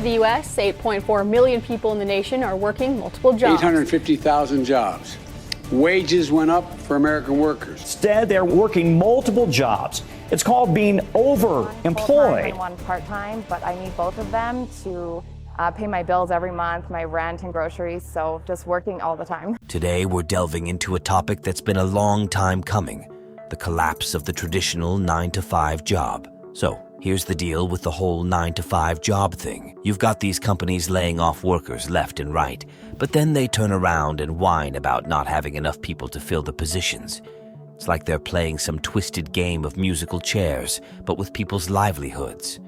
the U.S., 8.4 million people in the nation are working multiple jobs. 850,000 jobs. Wages went up for American workers. Instead, they're working multiple jobs. It's called being overemployed. And one part-time, but I need both of them to pay my bills every month, my rent and groceries, so just working all the time. Today, we're delving into a topic that's been a long time coming, the collapse of the traditional 9-to-5 job. So, here's the deal with the whole 9-to-5 job thing. You've got these companies laying off workers left and right, but then they turn around and whine about not having enough people to fill the positions. It's like they're playing some twisted game of musical chairs, but with people's livelihoods.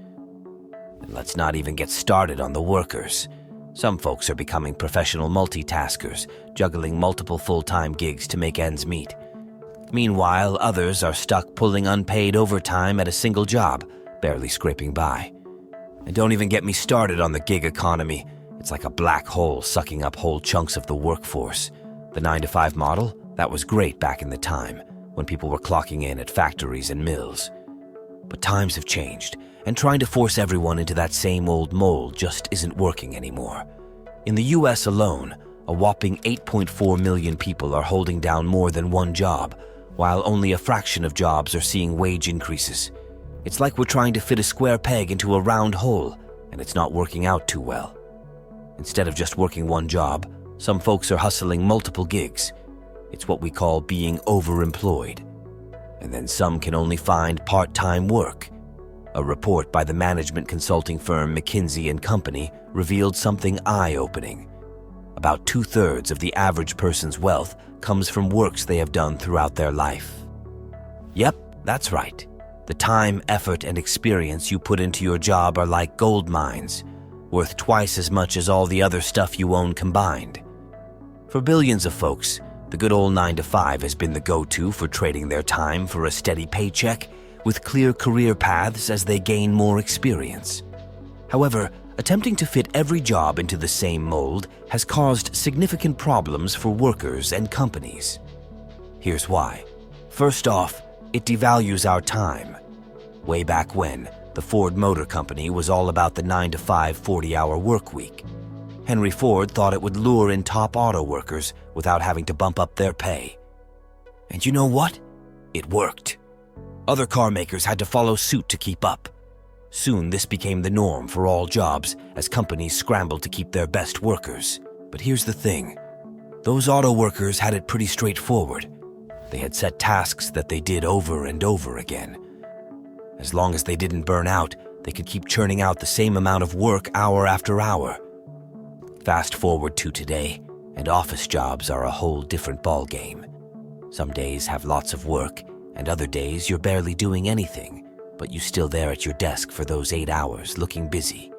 And let's not even get started on the workers. Some folks are becoming professional multitaskers, juggling multiple full-time gigs to make ends meet. Meanwhile, others are stuck pulling unpaid overtime at a single job, barely scraping by. And don't even get me started on the gig economy. It's like a black hole sucking up whole chunks of the workforce. The 9-to-5 model, that was great back in the time, when people were clocking in at factories and mills. But times have changed, and trying to force everyone into that same old mold just isn't working anymore. In the US alone, a whopping 8.4 million people are holding down more than one job, while only a fraction of jobs are seeing wage increases. It's like we're trying to fit a square peg into a round hole, and it's not working out too well. Instead of just working one job, some folks are hustling multiple gigs. It's what we call being overemployed. And then some can only find part-time work. A report by the management consulting firm McKinsey & Company revealed something eye-opening. About 2/3 of the average person's wealth comes from works they have done throughout their life. Yep, that's right. The time, effort, and experience you put into your job are like gold mines, worth twice as much as all the other stuff you own combined. For billions of folks, the good old 9-to-5 has been the go-to for trading their time for a steady paycheck with clear career paths as they gain more experience. However, attempting to fit every job into the same mold has caused significant problems for workers and companies. Here's why. First off, it devalues our time. Way back when, the Ford Motor Company was all about the 9-to-5 40-hour work week. Henry Ford thought it would lure in top auto workers without having to bump up their pay. And you know what? It worked. Other car makers had to follow suit to keep up. Soon, this became the norm for all jobs as companies scrambled to keep their best workers. But here's the thing. Those auto workers had it pretty straightforward. They had set tasks that they did over and over again. As long as they didn't burn out, they could keep churning out the same amount of work hour after hour. Fast forward to today, and office jobs are a whole different ballgame. Some days have lots of work, and other days you're barely doing anything, but you're still there at your desk for those 8 hours looking busy.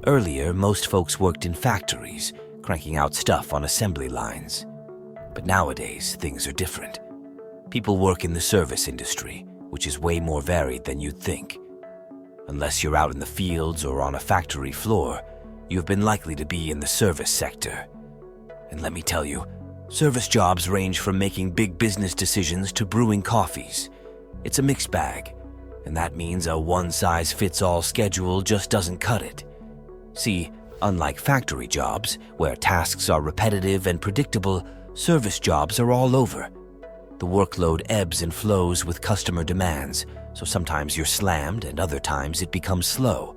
Earlier, most folks worked in factories, cranking out stuff on assembly lines. But nowadays, things are different. People work in the service industry, which is way more varied than you'd think. Unless you're out in the fields or on a factory floor, you've been likely to be in the service sector. And let me tell you, service jobs range from making big business decisions to brewing coffees. It's a mixed bag, and that means a one-size-fits-all schedule just doesn't cut it. See, unlike factory jobs, where tasks are repetitive and predictable, service jobs are all over. The workload ebbs and flows with customer demands, so sometimes you're slammed and other times it becomes slow.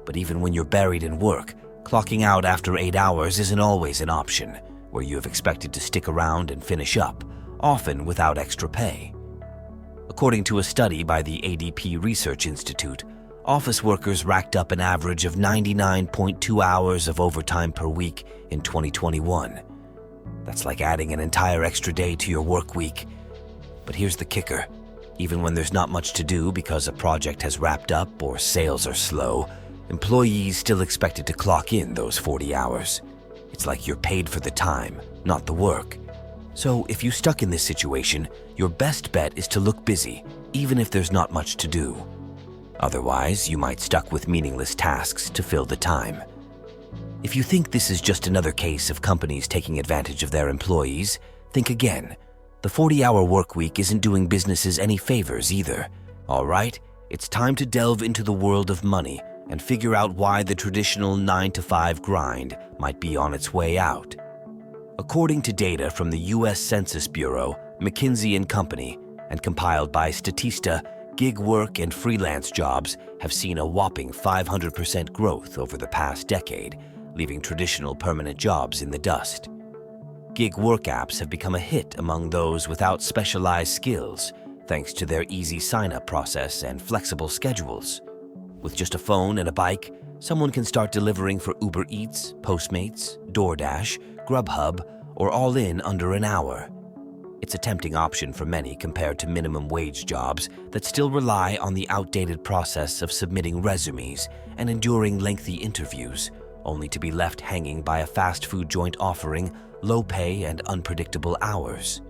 But even when you're buried in work, clocking out after 8 hours isn't always an option, where you have expected to stick around and finish up, often without extra pay. According to a study by the ADP Research Institute, office workers racked up an average of 99.2 hours of overtime per week in 2021. That's like adding an entire extra day to your work week. But here's the kicker. Even when there's not much to do because a project has wrapped up or sales are slow, employees still expected to clock in those 40 hours. It's like you're paid for the time, not the work. So if you're stuck in this situation, your best bet is to look busy, even if there's not much to do. Otherwise, you might stuck with meaningless tasks to fill the time. If you think this is just another case of companies taking advantage of their employees, think again. The 40-hour workweek isn't doing businesses any favors either. All right, it's time to delve into the world of money and figure out why the traditional 9-to-5 grind might be on its way out. According to data from the U.S. Census Bureau, McKinsey & Company, and compiled by Statista, gig work and freelance jobs have seen a whopping 500% growth over the past decade, leaving traditional permanent jobs in the dust. Gig work apps have become a hit among those without specialized skills, thanks to their easy sign-up process and flexible schedules. With just a phone and a bike, someone can start delivering for Uber Eats, Postmates, DoorDash, Grubhub, or all in under an hour. It's a tempting option for many compared to minimum wage jobs that still rely on the outdated process of submitting resumes and enduring lengthy interviews, only to be left hanging by a fast food joint offering low pay and unpredictable hours.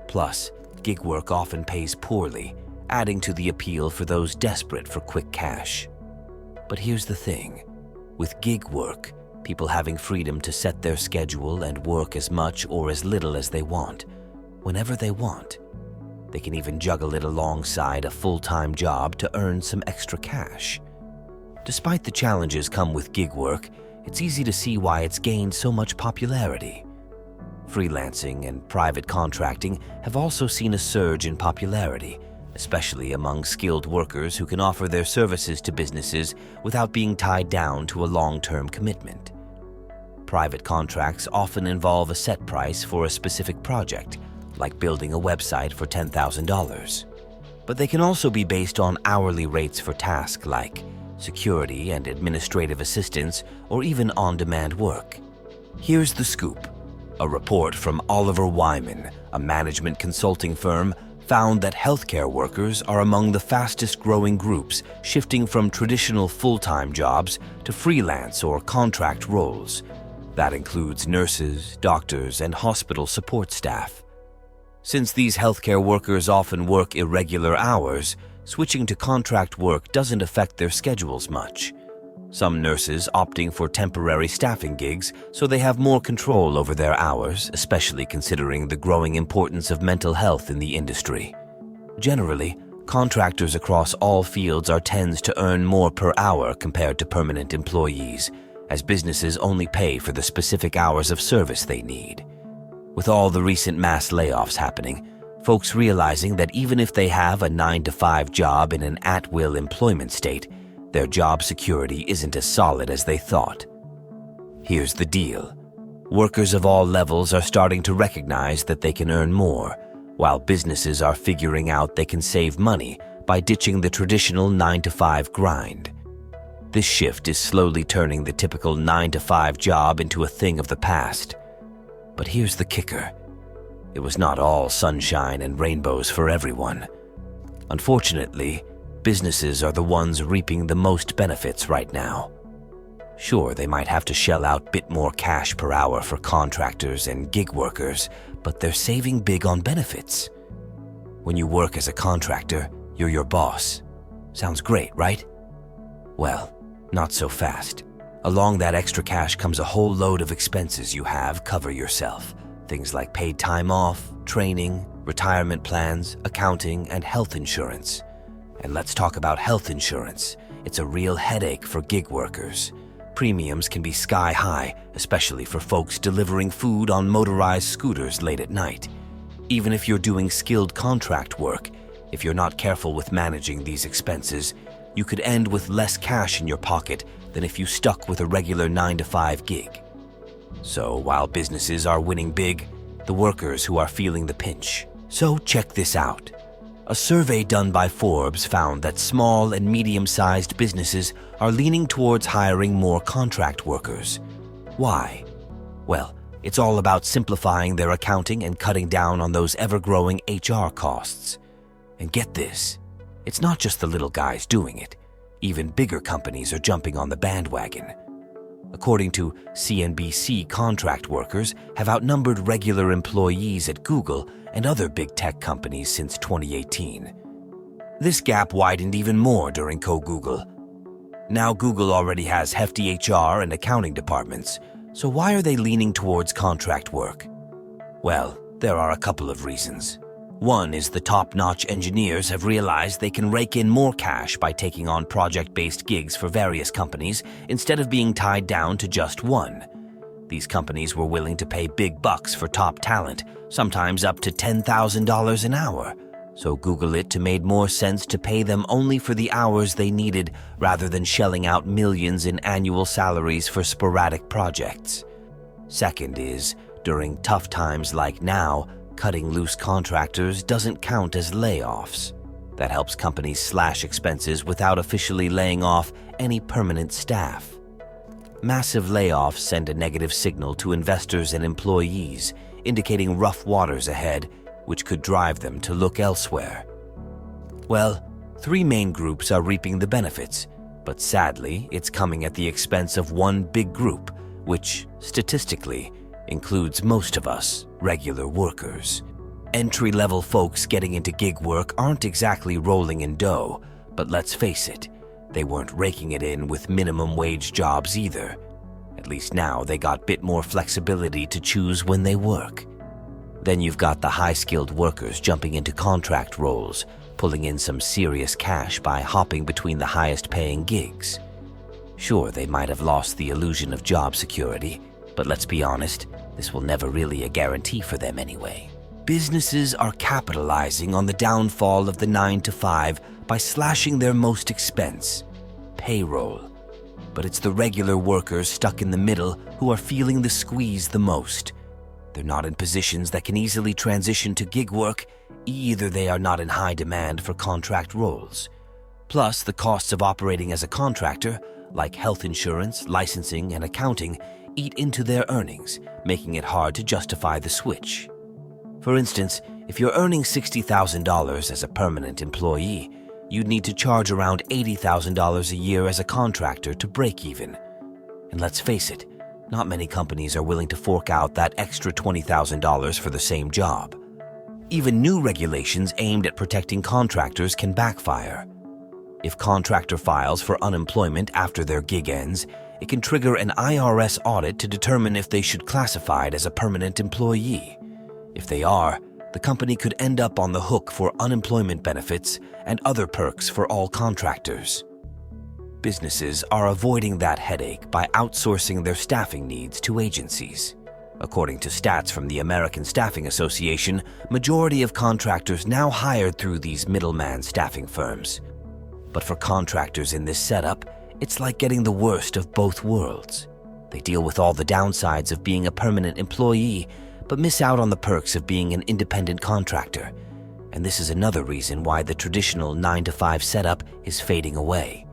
Plus, gig work often pays poorly, adding to the appeal for those desperate for quick cash. But here's the thing. With gig work, people having freedom to set their schedule and work as much or as little as they want, whenever they want. They can even juggle it alongside a full-time job to earn some extra cash. Despite the challenges come with gig work, it's easy to see why it's gained so much popularity. Freelancing and private contracting have also seen a surge in popularity, especially among skilled workers who can offer their services to businesses without being tied down to a long-term commitment. Private contracts often involve a set price for a specific project, like building a website for $10,000. But they can also be based on hourly rates for tasks like security and administrative assistance, or even on-demand work. Here's the scoop. A report from Oliver Wyman, a management consulting firm, found that healthcare workers are among the fastest-growing groups shifting from traditional full-time jobs to freelance or contract roles. That includes nurses, doctors, and hospital support staff. Since these healthcare workers often work irregular hours, switching to contract work doesn't affect their schedules much. Some nurses opting for temporary staffing gigs so they have more control over their hours, especially considering the growing importance of mental health in the industry. Generally, contractors across all fields tends to earn more per hour compared to permanent employees, as businesses only pay for the specific hours of service they need. With all the recent mass layoffs happening, folks realizing that even if they have a 9-to-5 job in an at-will employment state, their job security isn't as solid as they thought. Here's the deal. Workers of all levels are starting to recognize that they can earn more, while businesses are figuring out they can save money by ditching the traditional 9-to-5 grind. This shift is slowly turning the typical 9-to-5 job into a thing of the past. But here's the kicker. It was not all sunshine and rainbows for everyone. Unfortunately, businesses are the ones reaping the most benefits right now. Sure, they might have to shell out a bit more cash per hour for contractors and gig workers, but they're saving big on benefits. When you work as a contractor, you're your boss. Sounds great, right? Well, not so fast. Along that extra cash comes a whole load of expenses you have cover yourself. Things like paid time off, training, retirement plans, accounting, and health insurance. And let's talk about health insurance. It's a real headache for gig workers. Premiums can be sky high, especially for folks delivering food on motorized scooters late at night. Even if you're doing skilled contract work, if you're not careful with managing these expenses, you could end with less cash in your pocket than if you stuck with a regular 9-to-5 gig. So while businesses are winning big, the workers who are feeling the pinch. So check this out. A survey done by Forbes found that small and medium-sized businesses are leaning towards hiring more contract workers. Why? Well, it's all about simplifying their accounting and cutting down on those ever-growing HR costs. And get this, it's not just the little guys doing it. Even bigger companies are jumping on the bandwagon. According to CNBC, contract workers have outnumbered regular employees at Google and other big tech companies since 2018. This gap widened even more during Google. Now Google already has hefty HR and accounting departments, so why are they leaning towards contract work? Well, there are a couple of reasons. One is the top-notch engineers have realized they can rake in more cash by taking on project-based gigs for various companies instead of being tied down to just one. These companies were willing to pay big bucks for top talent, sometimes up to $10,000 an hour. So Google it made more sense to pay them only for the hours they needed rather than shelling out millions in annual salaries for sporadic projects. Second is, during tough times like now, cutting loose contractors doesn't count as layoffs. That helps companies slash expenses without officially laying off any permanent staff. Massive layoffs send a negative signal to investors and employees, indicating rough waters ahead, which could drive them to look elsewhere. Well, three main groups are reaping the benefits, but sadly, it's coming at the expense of one big group, which, statistically, includes most of us, regular workers. Entry-level folks getting into gig work aren't exactly rolling in dough, but let's face it, they weren't raking it in with minimum wage jobs either. At least now they got a bit more flexibility to choose when they work. Then you've got the high-skilled workers jumping into contract roles, pulling in some serious cash by hopping between the highest-paying gigs. Sure, they might have lost the illusion of job security, but let's be honest, this will never really a guarantee for them anyway. Businesses are capitalizing on the downfall of the 9-to-5 by slashing their most expense, payroll. But it's the regular workers stuck in the middle who are feeling the squeeze the most. They're not in positions that can easily transition to gig work, either they are not in high demand for contract roles. Plus, the costs of operating as a contractor, like health insurance, licensing, and accounting, eat into their earnings, making it hard to justify the switch. For instance, if you're earning $60,000 as a permanent employee, you'd need to charge around $80,000 a year as a contractor to break even. And let's face it, not many companies are willing to fork out that extra $20,000 for the same job. Even new regulations aimed at protecting contractors can backfire. If contractor files for unemployment after their gig ends, it can trigger an IRS audit to determine if they should classify it as a permanent employee. If they are, the company could end up on the hook for unemployment benefits and other perks for all contractors. Businesses are avoiding that headache by outsourcing their staffing needs to agencies. According to stats from the American Staffing Association, majority of contractors now hired through these middleman staffing firms. But for contractors in this setup, it's like getting the worst of both worlds. They deal with all the downsides of being a permanent employee, but miss out on the perks of being an independent contractor. And this is another reason why the traditional 9-to-5 setup is fading away.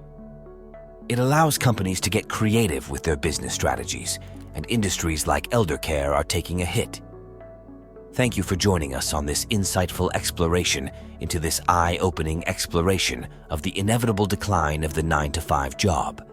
It allows companies to get creative with their business strategies, and industries like eldercare are taking a hit. Thank you for joining us on this insightful exploration into this eye-opening exploration of the inevitable decline of the 9-to-5 job.